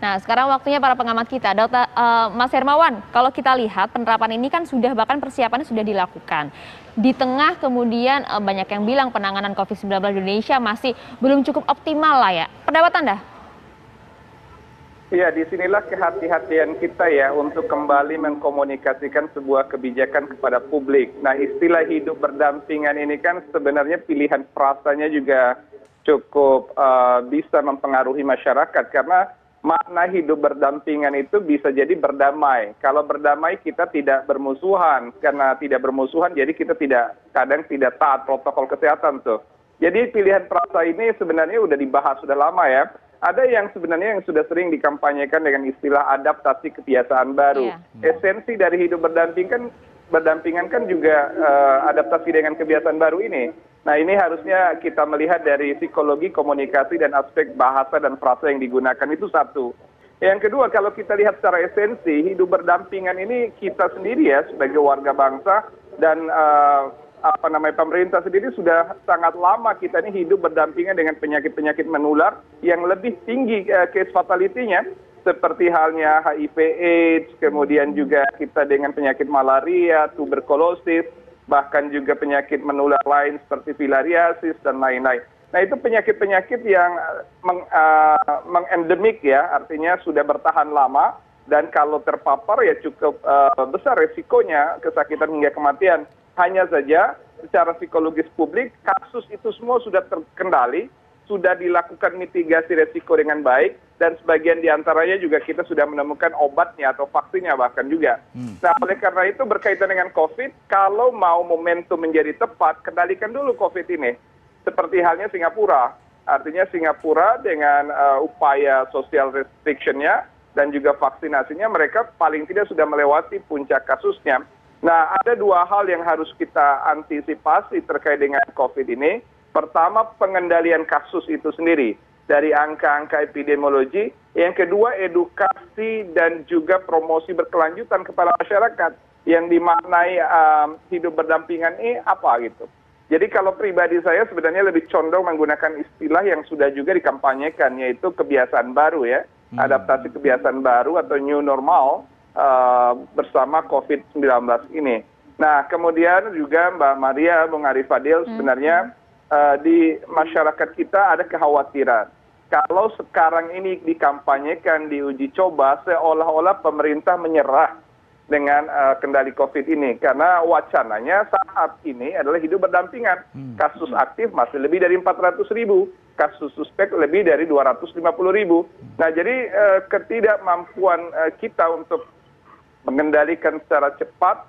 Nah, sekarang waktunya para pengamat kita. Mas Hermawan, kalau kita lihat penerapan ini kan sudah bahkan persiapannya sudah dilakukan. Di tengah kemudian banyak yang bilang penanganan COVID-19 di Indonesia masih belum cukup optimal lah ya. Pendapat Anda? Ya, disinilah kehati-hatian kita ya untuk kembali mengkomunikasikan sebuah kebijakan kepada publik. Nah, istilah hidup berdampingan ini kan sebenarnya pilihan frasanya juga cukup bisa mempengaruhi masyarakat karena makna hidup berdampingan itu bisa jadi berdamai. Kalau berdamai kita tidak bermusuhan, karena tidak bermusuhan jadi kita kadang tidak taat protokol kesehatan tuh. Jadi pilihan frasa ini sebenarnya sudah dibahas sudah lama ya. Ada yang sebenarnya yang sudah sering dikampanyekan dengan istilah adaptasi kebiasaan baru. Esensi dari hidup berdampingan kan juga adaptasi dengan kebiasaan baru ini. Nah, ini harusnya kita melihat dari psikologi, komunikasi, dan aspek bahasa dan frasa yang digunakan itu satu. Yang kedua, kalau kita lihat secara esensi, hidup berdampingan ini kita sendiri ya sebagai warga bangsa dan pemerintah sendiri sudah sangat lama kita ini hidup berdampingan dengan penyakit-penyakit menular yang lebih tinggi case fatality-nya seperti halnya HIV/AIDS, kemudian juga kita dengan penyakit malaria, tuberkulosis, bahkan juga penyakit menular lain seperti filariasis dan lain-lain. Nah, itu penyakit-penyakit yang mengendemik ya, artinya sudah bertahan lama dan kalau terpapar ya cukup besar resikonya kesakitan hingga kematian. Hanya saja secara psikologis publik kasus itu semua sudah terkendali, sudah dilakukan mitigasi resiko dengan baik dan sebagian diantaranya juga kita sudah menemukan obatnya atau vaksinnya bahkan juga. Nah, oleh karena itu berkaitan dengan COVID, kalau mau momentum menjadi tepat, kendalikan dulu COVID ini. Seperti halnya Singapura. Artinya Singapura dengan upaya social restriction-nya dan juga vaksinasinya mereka paling tidak sudah melewati puncak kasusnya. Nah, ada dua hal yang harus kita antisipasi terkait dengan COVID ini. Pertama, pengendalian kasus itu sendiri dari angka-angka epidemiologi. Yang kedua, edukasi dan juga promosi berkelanjutan kepada masyarakat yang dimaknai hidup berdampingan ini apa gitu. Jadi kalau pribadi saya sebenarnya lebih condong menggunakan istilah yang sudah juga dikampanyekan, yaitu kebiasaan baru ya, adaptasi kebiasaan baru atau new normal bersama COVID-19 ini. Nah, kemudian juga Mbak Maria, Bung Ari Fadil, sebenarnya di masyarakat kita ada kekhawatiran. Kalau sekarang ini dikampanyekan, diuji coba, seolah-olah pemerintah menyerah dengan kendali COVID ini. Karena wacananya saat ini adalah hidup berdampingan. Kasus aktif masih lebih dari 400.000. Kasus suspek lebih dari 250.000. Nah, jadi ketidakmampuan kita untuk mengendalikan secara cepat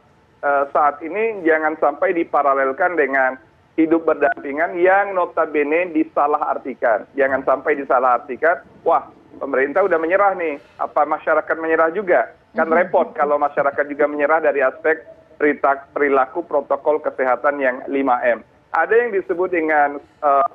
saat ini jangan sampai diparalelkan dengan hidup berdampingan yang notabene disalahartikan. Jangan sampai disalahartikan, wah pemerintah udah menyerah nih, apa masyarakat menyerah juga? Kan repot kalau masyarakat juga menyerah dari aspek perilaku protokol kesehatan yang 5M. Ada yang disebut dengan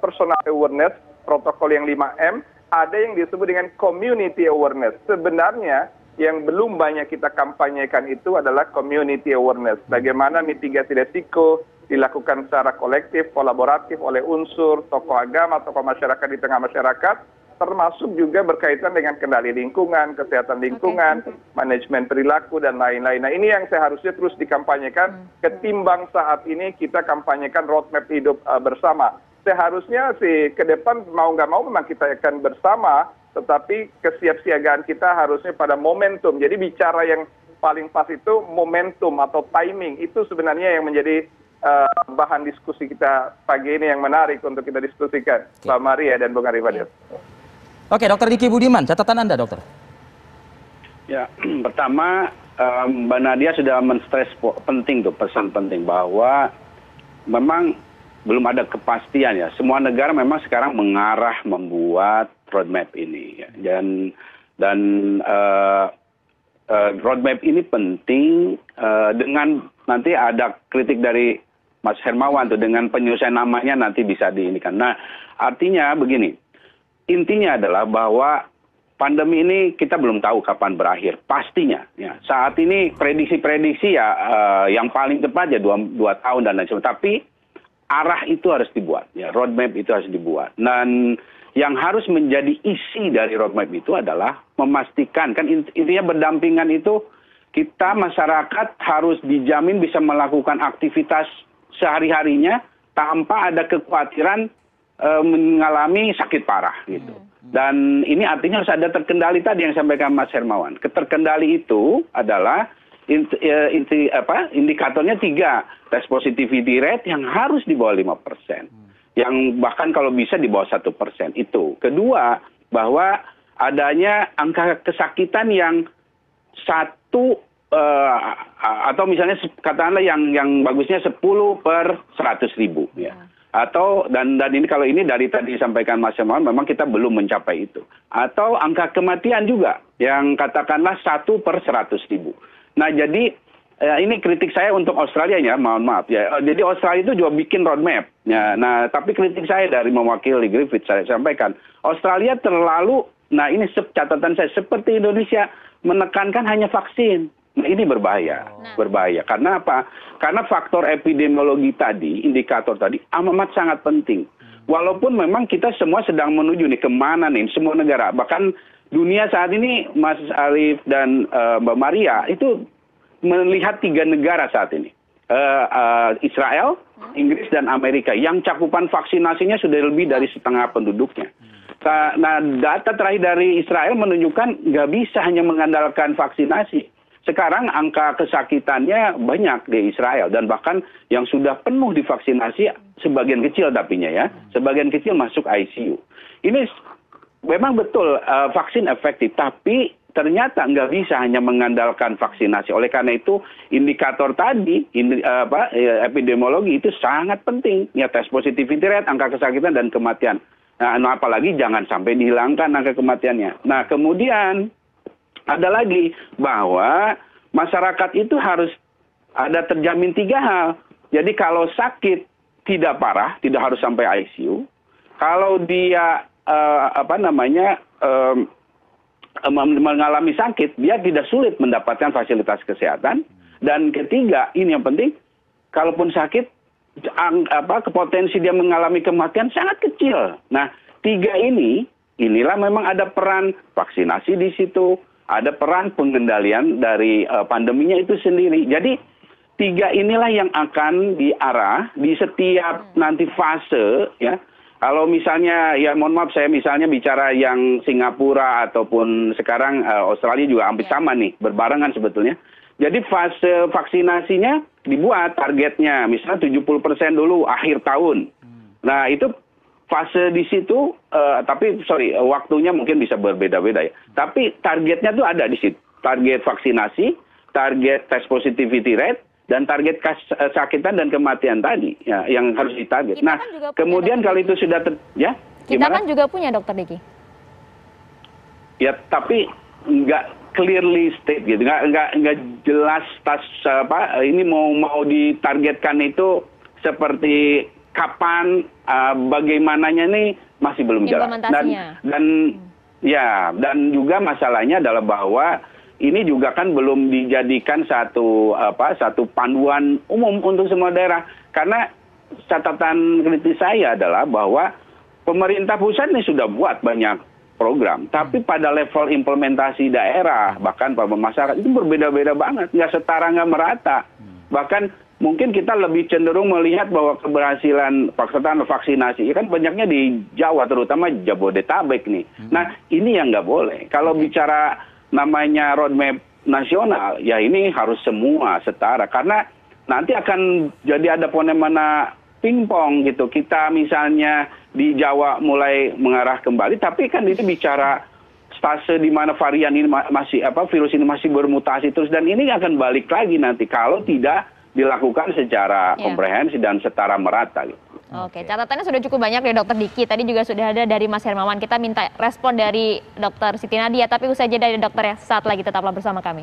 personal awareness, protokol yang 5M, ada yang disebut dengan community awareness. Sebenarnya yang belum banyak kita kampanyekan itu adalah community awareness. Bagaimana mitigasi resiko dilakukan secara kolektif, kolaboratif oleh unsur, tokoh agama, tokoh masyarakat di tengah masyarakat, termasuk juga berkaitan dengan kendali lingkungan, kesehatan lingkungan, manajemen perilaku, dan lain-lain. Nah, ini yang seharusnya terus dikampanyekan, ketimbang saat ini kita kampanyekan roadmap hidup bersama. Seharusnya sih ke depan mau nggak mau memang kita akan bersama, tetapi kesiapsiagaan kita harusnya pada momentum. Jadi bicara yang paling pas itu momentum atau timing, itu sebenarnya yang menjadi bahan diskusi kita pagi ini yang menarik untuk kita diskusikan. Mbak Maria dan Bung Ari Fadil. Oke, Dr. Diki Budiman, catatan Anda, Dokter. Ya, pertama Mbak Nadia sudah men-stress penting tuh, pesan penting bahwa memang belum ada kepastian ya. Semua negara memang sekarang mengarah membuat roadmap ini ya. Dan roadmap ini penting dengan nanti ada kritik dari Mas Hermawan tuh dengan penyelesaian namanya nanti bisa diinikan. Nah, artinya begini. Intinya adalah bahwa pandemi ini kita belum tahu kapan berakhir, pastinya. Ya. Saat ini prediksi-prediksi ya yang paling tepat ya 2 tahun dan lain sebagainya. Tapi arah itu harus dibuat, ya roadmap itu harus dibuat. Dan yang harus menjadi isi dari roadmap itu adalah memastikan, kan intinya berdampingan itu kita masyarakat harus dijamin bisa melakukan aktivitas sehari-harinya tanpa ada kekhawatiran mengalami sakit parah gitu. Dan ini artinya harus ada terkendali tadi yang disampaikan Mas Hermawan. Keterkendali itu adalah indikatornya 3, test positivity rate yang harus di bawah 5%. Yang bahkan kalau bisa di bawah 1% itu. Kedua, bahwa adanya angka kesakitan yang atau misalnya katakanlah yang bagusnya 10 per 100.000 ya. Atau dan ini kalau ini dari tadi disampaikan Mas Hermawan memang kita belum mencapai itu. Atau angka kematian juga yang katakanlah 1 per 100.000. Nah, jadi ini kritik saya untuk Australia ya, mohon maaf ya. Jadi Australia itu juga bikin roadmap. Ya, nah, tapi kritik saya dari mewakili Griffith saya sampaikan, Australia terlalu, nah ini catatan saya, seperti Indonesia menekankan hanya vaksin. Nah, ini berbahaya, berbahaya. Karena apa? Karena faktor epidemiologi tadi, indikator tadi amat sangat penting. Walaupun memang kita semua sedang menuju nih kemana nih, semua negara, bahkan dunia saat ini, Mas Arief dan Mbak Maria itu melihat 3 negara saat ini, Israel, Inggris, dan Amerika, yang cakupan vaksinasinya sudah lebih dari setengah penduduknya. Nah, data terakhir dari Israel menunjukkan nggak bisa hanya mengandalkan vaksinasi. Sekarang angka kesakitannya banyak di Israel, dan bahkan yang sudah penuh divaksinasi, sebagian kecil tapinya ya, sebagian kecil masuk ICU. Ini memang betul vaksin efektif, tapi ternyata nggak bisa hanya mengandalkan vaksinasi. Oleh karena itu, indikator tadi, epidemiologi itu sangat penting. Ya, test positivity rate, angka kesakitan, dan kematian. Nah, apalagi jangan sampai dihilangkan angka kematiannya. Nah, kemudian ada lagi bahwa masyarakat itu harus ada terjamin 3 hal. Jadi kalau sakit tidak parah, tidak harus sampai ICU. Kalau dia mengalami sakit, dia tidak sulit mendapatkan fasilitas kesehatan. Dan ketiga, ini yang penting, kalaupun sakit, potensi dia mengalami kematian sangat kecil. Nah, 3 inilah memang ada peran vaksinasi di situ, ada peran pengendalian dari pandeminya itu sendiri. Jadi 3 inilah yang akan diarah di setiap nanti fase ya. Kalau misalnya, ya mohon maaf saya misalnya bicara yang Singapura ataupun sekarang Australia juga hampir sama nih, berbarengan sebetulnya. Jadi fase vaksinasinya dibuat targetnya, misalnya 70% dulu akhir tahun. Nah itu fase di situ, waktunya mungkin bisa berbeda-beda ya. Tapi targetnya tuh ada di situ, target vaksinasi, target test positivity rate, dan target kesakitan dan kematian tadi ya, yang harus ditarget. Nah, kan kemudian kalau itu sudah kita kan juga punya, Dokter Diki. Ya, tapi nggak clearly state gitu, nggak jelas ini mau ditargetkan itu seperti kapan, bagaimananya ini masih belum jelas. Dan juga masalahnya adalah bahwa ini juga kan belum dijadikan satu panduan umum untuk semua daerah. Karena catatan kritis saya adalah bahwa pemerintah pusat ini sudah buat banyak program, tapi pada level implementasi daerah, bahkan pada masyarakat itu berbeda-beda banget, nggak setara, nggak merata. Bahkan mungkin kita lebih cenderung melihat bahwa keberhasilan vaksinasi kan banyaknya di Jawa, terutama Jabodetabek nih. Nah, ini yang nggak boleh. Kalau bicara namanya roadmap nasional, ya ini harus semua setara. Karena nanti akan jadi ada fenomena pingpong gitu. Kita misalnya di Jawa mulai mengarah kembali, tapi kan itu bicara stase di mana varian ini virus ini masih bermutasi terus, dan ini akan balik lagi nanti kalau tidak dilakukan secara komprehensif dan setara merata gitu. Oke, catatannya sudah cukup banyak dari Dokter Diki. Tadi juga sudah ada dari Mas Hermawan. Kita minta respon dari Dokter Siti Nadia, tapi usai jeda dari dokter ya. Saat lagi tetaplah bersama kami.